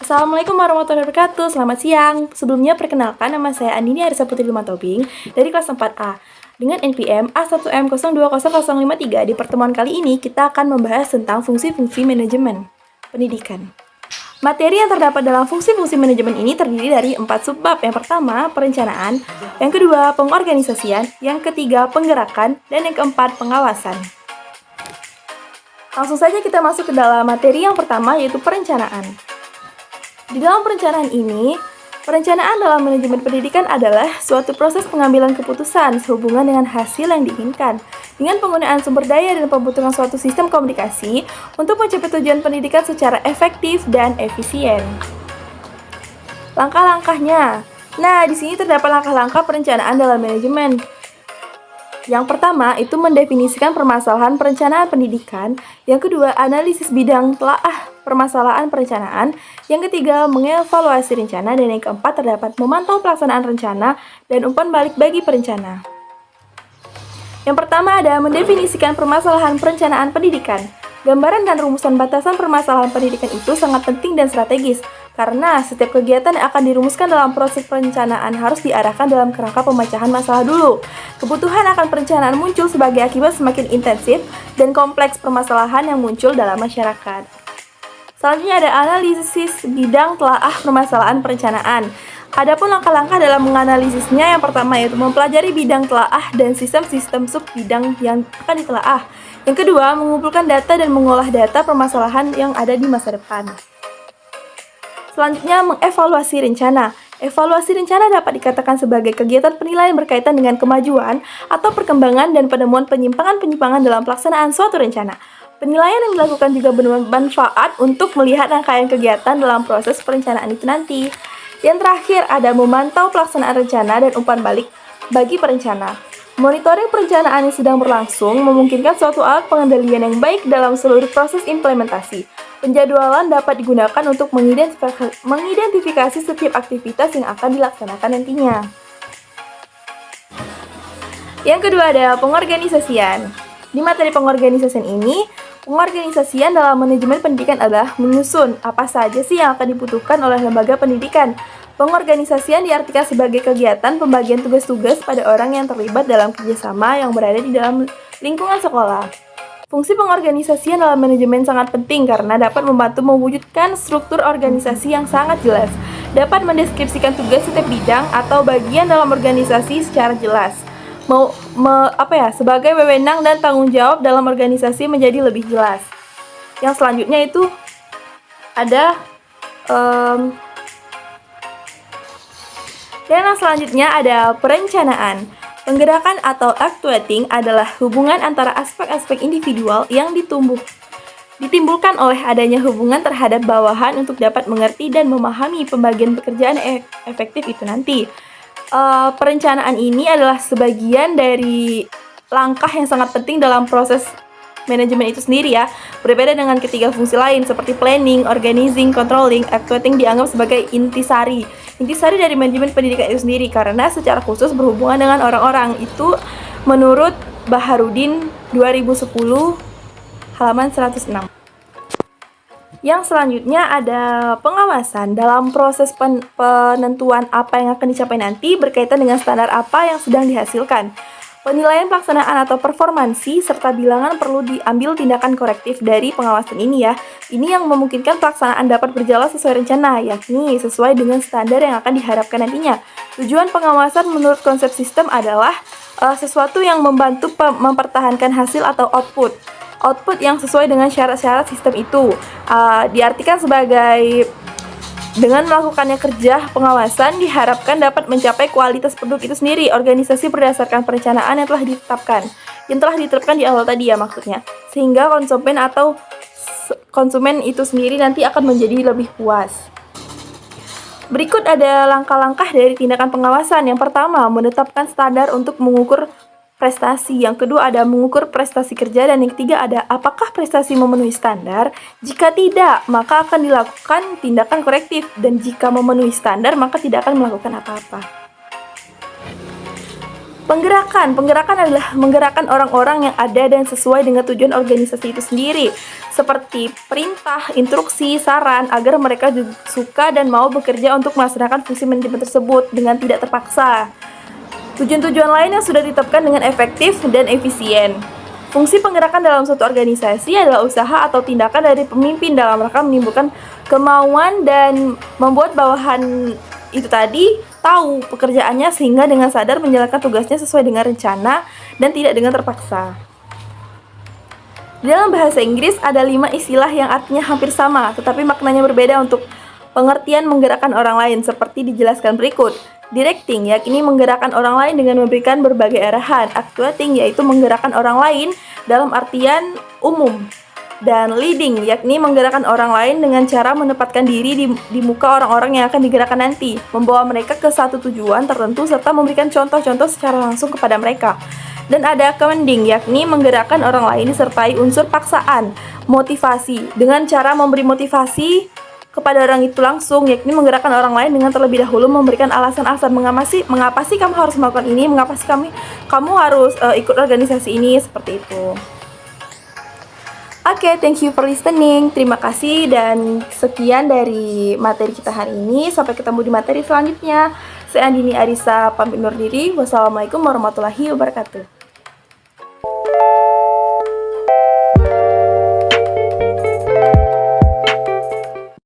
Assalamualaikum warahmatullahi wabarakatuh. Selamat siang. Sebelumnya perkenalkan, nama saya Andini Arisa Putri Lumantobing dari kelas 4A dengan NPM A1M020053. Di pertemuan kali ini kita akan membahas tentang fungsi-fungsi manajemen pendidikan. Materi yang terdapat dalam fungsi-fungsi manajemen ini terdiri dari 4 subbab. Yang pertama, perencanaan, yang kedua, pengorganisasian, yang ketiga, penggerakan, dan yang keempat, pengawasan. Langsung saja kita masuk ke dalam materi yang pertama, yaitu perencanaan. Di dalam perencanaan ini, perencanaan dalam manajemen pendidikan adalah suatu proses pengambilan keputusan sehubungan dengan hasil yang diinginkan dengan penggunaan sumber daya dan pembentukan suatu sistem komunikasi untuk mencapai tujuan pendidikan secara efektif dan efisien. Langkah-langkahnya. Nah, di sini terdapat langkah-langkah perencanaan dalam manajemen. Yang pertama, itu mendefinisikan permasalahan perencanaan pendidikan. Yang kedua, analisis bidang telaah permasalahan perencanaan. Yang ketiga, mengevaluasi rencana. Dan yang keempat, terdapat memantau pelaksanaan rencana dan umpan balik bagi perencana. Yang pertama ada mendefinisikan permasalahan perencanaan pendidikan. Gambaran dan rumusan batasan permasalahan pendidikan itu sangat penting dan strategis, karena setiap kegiatan yang akan dirumuskan dalam proses perencanaan harus diarahkan dalam kerangka pemecahan masalah dulu. Kebutuhan akan perencanaan muncul sebagai akibat semakin intensif dan kompleks permasalahan yang muncul dalam masyarakat. Selanjutnya ada analisis bidang telaah permasalahan perencanaan. Adapun langkah-langkah dalam menganalisisnya, yang pertama yaitu mempelajari bidang telaah dan sistem-sistem sub-bidang yang akan ditelaah. Yang kedua, mengumpulkan data dan mengolah data permasalahan yang ada di masa depan. Selanjutnya, mengevaluasi rencana. Evaluasi rencana dapat dikatakan sebagai kegiatan penilaian berkaitan dengan kemajuan atau perkembangan dan penemuan penyimpangan-penyimpangan dalam pelaksanaan suatu rencana. Penilaian yang dilakukan juga bermanfaat untuk melihat rangkaian kegiatan dalam proses perencanaan itu nanti. Yang terakhir ada memantau pelaksanaan rencana dan umpan balik bagi perencana. Monitoring perencanaan yang sedang berlangsung memungkinkan suatu alat pengendalian yang baik dalam seluruh proses implementasi. Penjadwalan dapat digunakan untuk mengidentifikasi setiap aktivitas yang akan dilaksanakan nantinya. Yang kedua ada pengorganisasian. Di materi pengorganisasian ini, pengorganisasian dalam manajemen pendidikan adalah menyusun apa saja sih yang akan dibutuhkan oleh lembaga pendidikan. Pengorganisasian diartikan sebagai kegiatan pembagian tugas-tugas pada orang yang terlibat dalam kerjasama yang berada di dalam lingkungan sekolah. Fungsi pengorganisasian dalam manajemen sangat penting karena dapat membantu mewujudkan struktur organisasi yang sangat jelas, dapat mendeskripsikan tugas setiap bidang atau bagian dalam organisasi secara jelas. Sebagai wewenang dan tanggung jawab dalam organisasi menjadi lebih jelas. Yang selanjutnya itu ada perencanaan. Penggerakan atau actuating adalah hubungan antara aspek-aspek individual yang ditimbulkan oleh adanya hubungan terhadap bawahan untuk dapat mengerti dan memahami pembagian pekerjaan efektif itu nanti. Perencanaan ini adalah sebagian dari langkah yang sangat penting dalam proses manajemen itu sendiri ya. Berbeda dengan ketiga fungsi lain seperti planning, organizing, controlling, actuating dianggap sebagai intisari dari manajemen pendidikan itu sendiri karena secara khusus berhubungan dengan orang-orang. Itu menurut Baharudin 2010 halaman 106. Yang selanjutnya ada pengawasan dalam proses penentuan apa yang akan dicapai nanti berkaitan dengan standar apa yang sedang dihasilkan. Penilaian pelaksanaan atau performansi serta bilangan perlu diambil tindakan korektif dari pengawasan ini ya. Ini yang memungkinkan pelaksanaan dapat berjalan sesuai rencana, yakni sesuai dengan standar yang akan diharapkan nantinya. Tujuan pengawasan menurut konsep sistem adalah sesuatu yang membantu mempertahankan hasil atau output. Output yang sesuai dengan syarat-syarat sistem itu. Diartikan sebagai dengan melakukannya kerja pengawasan diharapkan dapat mencapai kualitas produk itu sendiri, organisasi berdasarkan perencanaan yang telah diterapkan di awal tadi ya maksudnya. Sehingga konsumen itu sendiri nanti akan menjadi lebih puas. Berikut ada langkah-langkah dari tindakan pengawasan. Yang pertama, menetapkan standar untuk mengukur prestasi. Yang kedua ada mengukur prestasi kerja, dan yang ketiga ada apakah prestasi memenuhi standar. Jika tidak, maka akan dilakukan tindakan korektif, dan jika memenuhi standar maka tidak akan melakukan apa-apa. Penggerakan adalah menggerakkan orang-orang yang ada dan sesuai dengan tujuan organisasi itu sendiri, seperti perintah, instruksi, saran, agar mereka juga suka dan mau bekerja untuk melaksanakan fungsi manajemen tersebut dengan tidak terpaksa. Tujuan-tujuan lain yang sudah ditetapkan dengan efektif dan efisien. Fungsi penggerakan dalam suatu organisasi adalah usaha atau tindakan dari pemimpin dalam rangka menimbulkan kemauan dan membuat bawahan itu tadi tahu pekerjaannya sehingga dengan sadar menjalankan tugasnya sesuai dengan rencana dan tidak dengan terpaksa. Dalam bahasa Inggris ada 5 istilah yang artinya hampir sama tetapi maknanya berbeda untuk pengertian menggerakkan orang lain seperti dijelaskan berikut. Directing yakni menggerakkan orang lain dengan memberikan berbagai arahan. Actuating yaitu menggerakkan orang lain dalam artian umum. Dan leading yakni menggerakkan orang lain dengan cara menempatkan diri di muka orang-orang yang akan digerakkan nanti, membawa mereka ke satu tujuan tertentu serta memberikan contoh-contoh secara langsung kepada mereka. Dan ada commanding yakni menggerakkan orang lain disertai unsur paksaan, motivasi dengan cara memberi motivasi kepada orang itu langsung, yakni menggerakkan orang lain dengan terlebih dahulu memberikan alasan-alasan mengapa sih kamu harus melakukan ini, mengapa sih kamu harus ikut organisasi ini, seperti itu. Oke, thank you for listening. Terima kasih dan sekian dari materi kita hari ini. Sampai ketemu di materi selanjutnya. Saya Andini Arisa pamit undur diri. Wassalamualaikum warahmatullahi wabarakatuh.